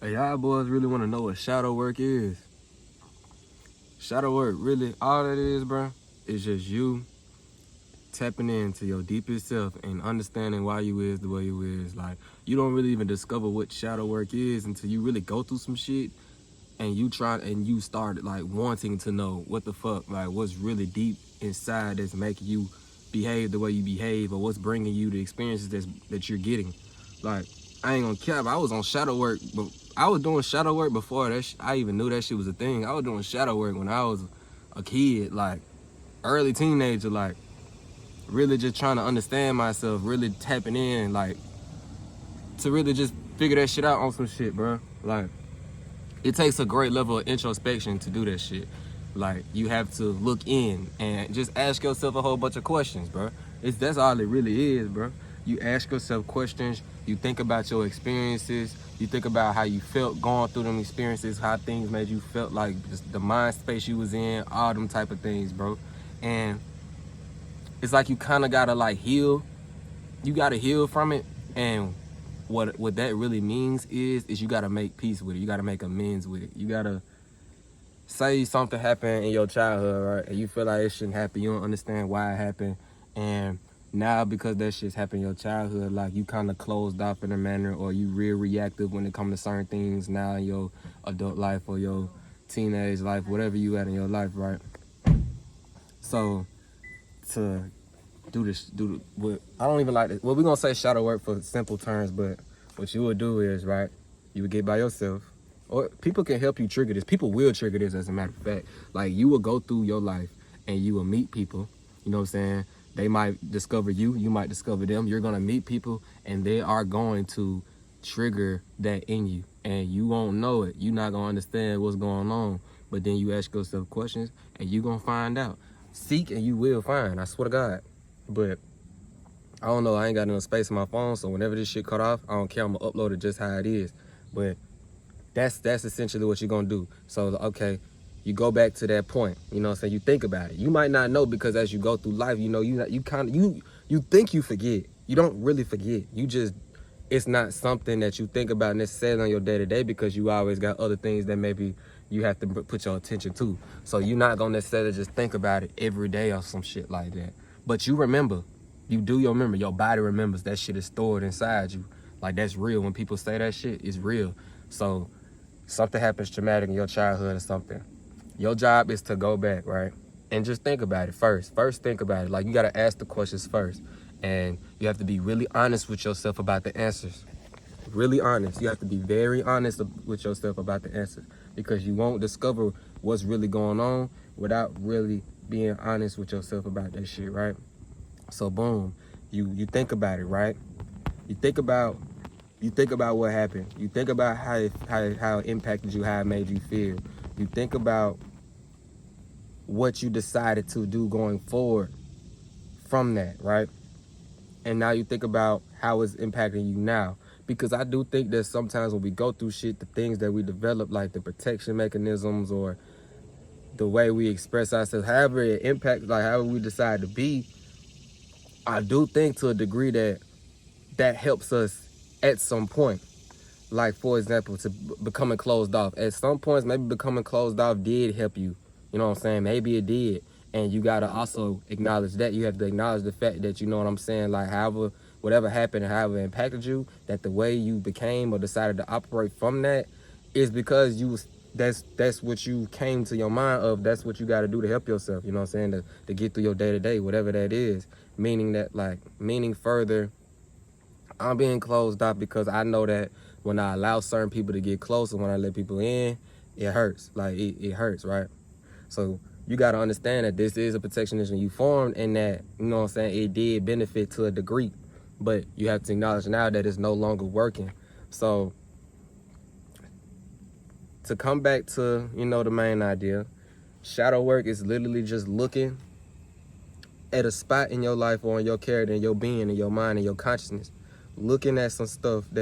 Hey, y'all boys really want to know what shadow work is? Shadow work, really, all that is, bro, is just you tapping into your deepest self and understanding why you is the way you is. Like, you don't really even discover what shadow work is until you really go through some shit and you start like wanting to know what the fuck, like what's really deep inside that's making you behave the way you behave, or what's bringing you the experiences that you're getting. Like, I ain't gonna cap, I was on shadow work, but I was doing shadow work before that I even knew that shit was a thing. I was doing shadow work when I was a kid, like early teenager, like really just trying to understand myself, really tapping in, like to really just figure that shit out on some shit, bro. Like, it takes a great level of introspection to do that shit. Like, you have to look in and just ask yourself a whole bunch of questions, bro. That's all it really is, bro. You ask yourself questions, you think about your experiences, you think about how you felt going through them experiences, how things made you felt, like just the mind space you was in, all them type of things, bro. And it's like you kind of gotta like heal. You gotta heal from it, and what that really means is you gotta make peace with it. You gotta make amends with it. You gotta say something happened in your childhood, right? And you feel like it shouldn't happen. You don't understand why it happened, and now because that shit's happened in your childhood, like you kind of closed off in a manner, or you real reactive when it comes to certain things now in your adult life or your teenage life, whatever you at in your life, right? So to what I don't even like this. Well, we're gonna say shadow work for simple terms, but what you would do is, right, you would get by yourself, or people can help you trigger this. People will trigger this, as a matter of fact. Like, you will go through your life and you will meet people, you know what I'm saying? They might discover you, you might discover them. You're gonna meet people and they are going to trigger that in you, and you won't know it. You're not gonna understand what's going on, but then you ask yourself questions and you're gonna find out. Seek and you will find, I swear to God. But I don't know, I ain't got enough space on my phone, so whenever this shit cut off, I don't care, I'm gonna upload it just how it is. But that's essentially what you're gonna do. So, okay, you go back to that point, you know what I'm saying? You think about it. You might not know, because as you go through life, you know, you think you forget. You don't really forget. It's not something that you think about necessarily on your day-to-day, because you always got other things that maybe you have to put your attention to. So you're not gonna necessarily just think about it every day or some shit like that. But you remember. You remember. Your body remembers. That shit is stored inside you. Like, that's real. When people say that shit, it's real. So something happens traumatic in your childhood or something. Your job is to go back, right? And just think about it first. First, think about it. Like, you got to ask the questions first. And you have to be really honest with yourself about the answers. Really honest. You have to be very honest with yourself about the answers, because you won't discover what's really going on without really being honest with yourself about that shit, right? So boom, you think about it, right? You think about what happened. You think about how it impacted you, how it made you feel. You think about what you decided to do going forward from that, right? And now you think about how it's impacting you now. Because I do think that sometimes when we go through shit, the things that we develop, like the protection mechanisms or the way we express ourselves, however it impacts, like however we decide to be, I do think to a degree that helps us at some point. Like, for example, to becoming closed off. At some points, maybe becoming closed off did help you. You know what I'm saying? Maybe it did. And you got to also acknowledge that. You have to acknowledge the fact that, you know what I'm saying, like, however, whatever happened and however it impacted you, that the way you became or decided to operate from that is because that's what you came to your mind of. That's what you got to do to help yourself, you know what I'm saying, to get through your day-to-day, whatever that is. Meaning further, I'm being closed off because I know that when I allow certain people to get close, and when I let people in, it hurts. Like, it hurts, right? So you got to understand that this is a protectionism you formed, and that, you know what I'm saying, it did benefit to a degree. But you have to acknowledge now that it's no longer working. So to come back to, you know, the main idea, shadow work is literally just looking at a spot in your life or in your character, in your being, in your mind, in your consciousness, looking at some stuff that